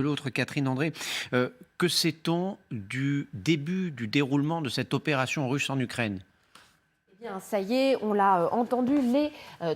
L'autre, Catherine André, que sait-on du début du déroulement de cette opération russe en Ukraine? Eh bien, ça y est, on l'a entendu, les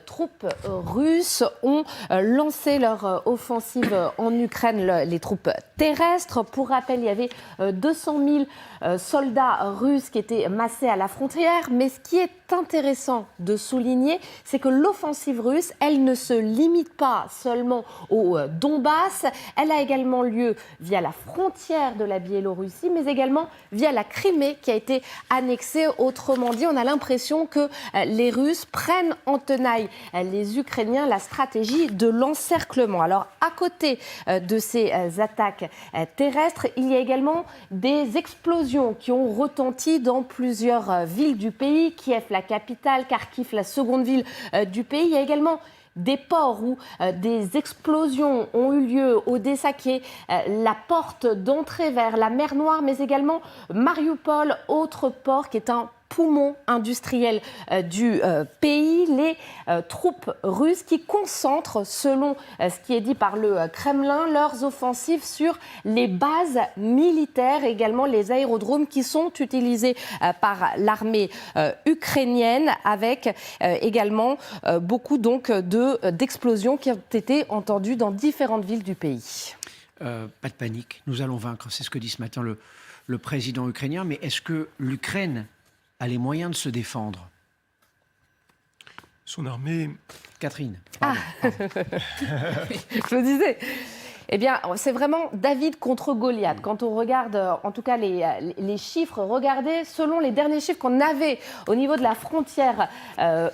troupes russes ont lancé leur offensive en Ukraine, les troupes terrestres. Pour rappel, il y avait 200 000 soldats russes qui étaient massés à la frontière. Mais ce qui est intéressant de souligner, c'est que l'offensive russe, elle ne se limite pas seulement au Donbass. Elle a également lieu via la frontière de la Biélorussie, mais également via la Crimée qui a été annexée. Autrement dit, on a l'impression que les Russes prennent en tenaille les Ukrainiens, la stratégie de l'encerclement. Alors, à côté de ces attaques terrestres, il y a également des explosions qui ont retenti dans plusieurs villes du pays. Kiev, la capitale, Kharkiv, la seconde ville du pays. Il y a également des ports où des explosions ont eu lieu, Odessa qui est la porte d'entrée vers la mer Noire, mais également Mariupol, autre port qui est un poumon industriel du pays. Les troupes russes qui concentrent, selon ce qui est dit par le Kremlin, leurs offensives sur les bases militaires, également les aérodromes qui sont utilisés par l'armée ukrainienne, avec également beaucoup donc d'explosions qui ont été entendues dans différentes villes du pays. Pas de panique, nous allons vaincre, c'est ce que dit ce matin le président ukrainien. Mais est-ce que l'Ukraine a les moyens de se défendre? Son armée... Catherine, pardon. Je le disais. Eh bien, c'est vraiment David contre Goliath. Quand on regarde, en tout cas, les chiffres, regardez, selon les derniers chiffres qu'on avait au niveau de la frontière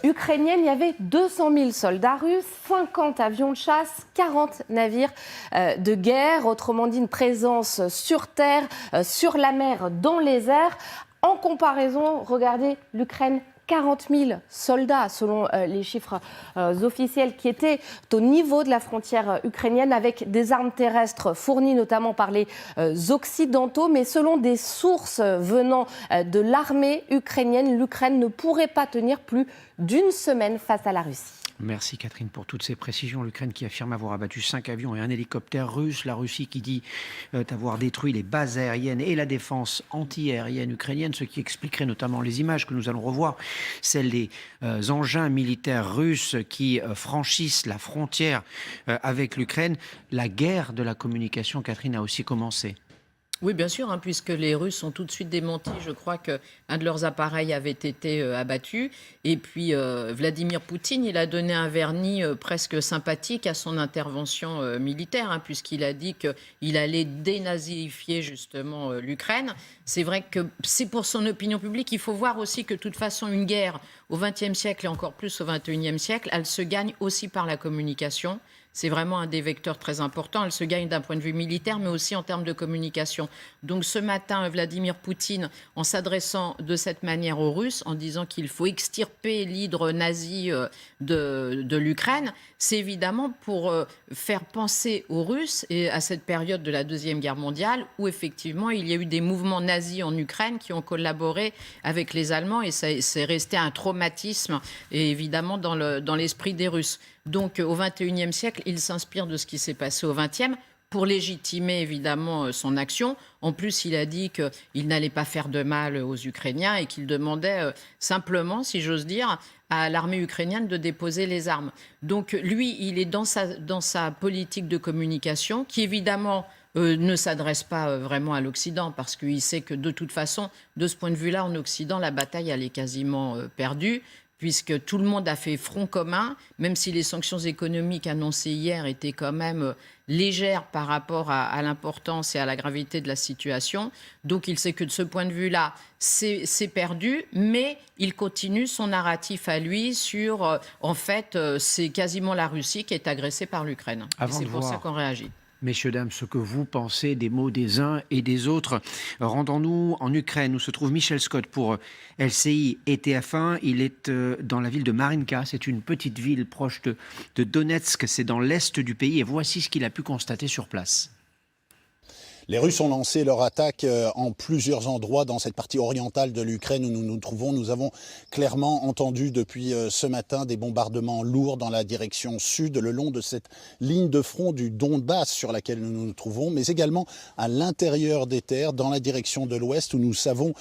ukrainienne, il y avait 200 000 soldats russes, 50 avions de chasse, 40 navires de guerre, autrement dit une présence sur terre, sur la mer, dans les airs. En comparaison, regardez l'Ukraine, 40 000 soldats, selon les chiffres officiels, qui étaient au niveau de la frontière ukrainienne, avec des armes terrestres fournies notamment par les Occidentaux. Mais selon des sources venant de l'armée ukrainienne, l'Ukraine ne pourrait pas tenir plus d'une semaine face à la Russie. Merci Catherine pour toutes ces précisions. L'Ukraine qui affirme avoir abattu 5 avions et un hélicoptère russe. La Russie qui dit avoir détruit les bases aériennes et la défense anti-aérienne ukrainienne, ce qui expliquerait notamment les images que nous allons revoir, celles des engins militaires russes qui franchissent la frontière avec l'Ukraine. La guerre de la communication, Catherine, a aussi commencé. Oui, bien sûr, puisque les Russes ont tout de suite démenti. Je crois qu'un de leurs appareils avait été abattu. Et puis, Vladimir Poutine, il a donné un vernis presque sympathique à son intervention militaire, puisqu'il a dit qu'il allait dénazifier justement l'Ukraine. C'est vrai que c'est pour son opinion publique. Il faut voir aussi que de toute façon, une guerre au XXe siècle et encore plus au XXIe siècle, elle se gagne aussi par la communication. C'est vraiment un des vecteurs très importants. Elle se gagne d'un point de vue militaire, mais aussi en termes de communication. Donc ce matin, Vladimir Poutine, en s'adressant de cette manière aux Russes, en disant qu'il faut extirper l'hydre nazi de l'Ukraine, c'est évidemment pour faire penser aux Russes et à cette période de la Deuxième Guerre mondiale, où effectivement il y a eu des mouvements nazis en Ukraine qui ont collaboré avec les Allemands, et c'est resté un traumatisme, et évidemment dans l'esprit des Russes. Donc au XXIe siècle, il s'inspire de ce qui s'est passé au XXe pour légitimer évidemment son action. En plus, il a dit qu'il n'allait pas faire de mal aux Ukrainiens et qu'il demandait simplement, si j'ose dire, à l'armée ukrainienne de déposer les armes. Donc lui, il est dans sa politique de communication qui évidemment ne s'adresse pas vraiment à l'Occident, parce qu'il sait que de toute façon, de ce point de vue-là, en Occident, la bataille elle est quasiment perdue, puisque tout le monde a fait front commun, même si les sanctions économiques annoncées hier étaient quand même légères par rapport à l'importance et à la gravité de la situation. Donc il sait que de ce point de vue-là, c'est perdu, mais il continue son narratif à lui sur, en fait, c'est quasiment la Russie qui est agressée par l'Ukraine. C'est pour ça qu'on réagit. Messieurs, dames, ce que vous pensez des mots des uns et des autres. Rendons-nous en Ukraine où se trouve Michel Scott pour LCI et TF1. Il est dans la ville de Marinka. C'est une petite ville proche de Donetsk. C'est dans l'est du pays. Et voici ce qu'il a pu constater sur place. Les Russes ont lancé leur attaque en plusieurs endroits dans cette partie orientale de l'Ukraine où nous nous trouvons. Nous avons clairement entendu depuis ce matin des bombardements lourds dans la direction sud, le long de cette ligne de front du Donbass sur laquelle nous nous trouvons, mais également à l'intérieur des terres, dans la direction de l'ouest, où nous savons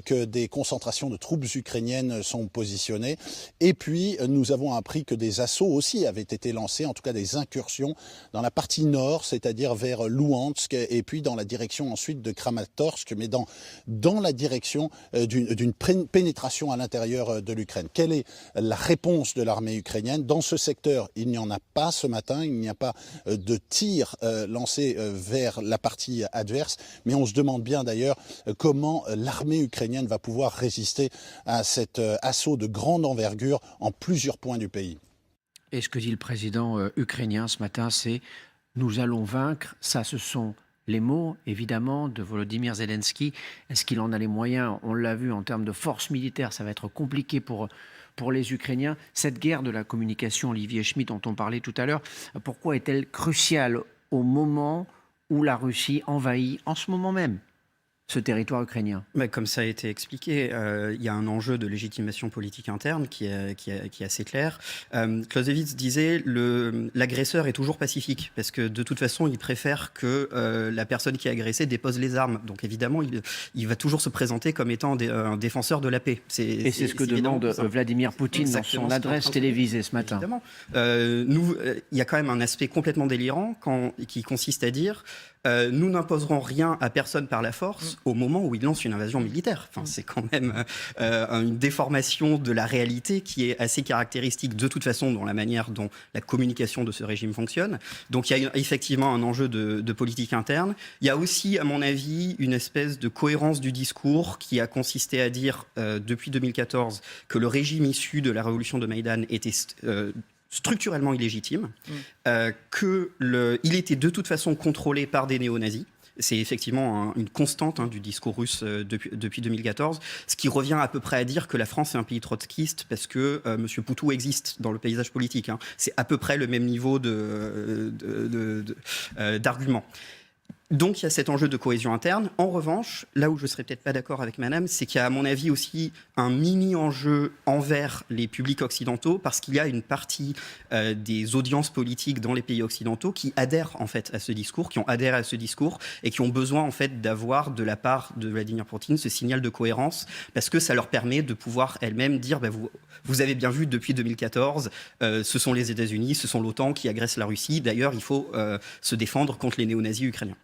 que des concentrations de troupes ukrainiennes sont positionnées. Et puis, nous avons appris que des assauts aussi avaient été lancés, en tout cas des incursions, dans la partie nord, c'est-à-dire vers Louhansk, et puis dans la direction ensuite de Kramatorsk, mais dans la direction d'une pénétration à l'intérieur de l'Ukraine. Quelle est la réponse de l'armée ukrainienne? Dans ce secteur, il n'y en a pas ce matin, il n'y a pas de tir lancé vers la partie adverse, mais on se demande bien d'ailleurs comment l'armée ukrainienne va pouvoir résister à cet assaut de grande envergure en plusieurs points du pays. Et ce que dit le président ukrainien ce matin, c'est « nous allons vaincre ». Ça, ce sont les mots, évidemment, de Volodymyr Zelensky. Est-ce qu'il en a les moyens? On l'a vu en termes de force militaire, ça va être compliqué pour les Ukrainiens. Cette guerre de la communication, Olivier Schmitt, dont on parlait tout à l'heure, pourquoi est-elle cruciale au moment où la Russie envahit, en ce moment même, ce territoire ukrainien? Mais comme ça a été expliqué, il y a un enjeu de légitimation politique interne qui est assez clair. Clausewitz disait l'agresseur est toujours pacifique parce que de toute façon, il préfère que la personne qui est agressée dépose les armes. Donc évidemment, il va toujours se présenter comme étant un défenseur de la paix. Et c'est ce que demande Vladimir Poutine dans son adresse télévisée ce matin. Évidemment. Il y a quand même un aspect complètement délirant qui consiste à dire nous n'imposerons rien à personne par la force au moment où il lance une invasion militaire. Enfin, c'est quand même une déformation de la réalité qui est assez caractéristique de toute façon dans la manière dont la communication de ce régime fonctionne. Donc il y a effectivement un enjeu de politique interne. Il y a aussi, à mon avis, une espèce de cohérence du discours qui a consisté à dire depuis 2014 que le régime issu de la révolution de Maïdan était structurellement illégitime, qu'il était de toute façon contrôlé par des néo-nazis. C'est effectivement une constante du discours russe depuis 2014, ce qui revient à peu près à dire que la France est un pays trotskiste parce que M. Poutou existe dans le paysage politique. C'est à peu près le même niveau d'argument. Donc il y a cet enjeu de cohésion interne. En revanche, là où je ne serais peut-être pas d'accord avec madame, c'est qu'il y a à mon avis aussi un mini-enjeu envers les publics occidentaux parce qu'il y a une partie des audiences politiques dans les pays occidentaux qui adhèrent en fait à ce discours, qui ont adhéré à ce discours et qui ont besoin en fait d'avoir de la part de Vladimir Poutine ce signal de cohérence parce que ça leur permet de pouvoir elles-mêmes dire vous avez bien vu depuis 2014, ce sont les États-Unis, ce sont l'OTAN qui agressent la Russie. D'ailleurs, il faut se défendre contre les néo-nazis ukrainiens.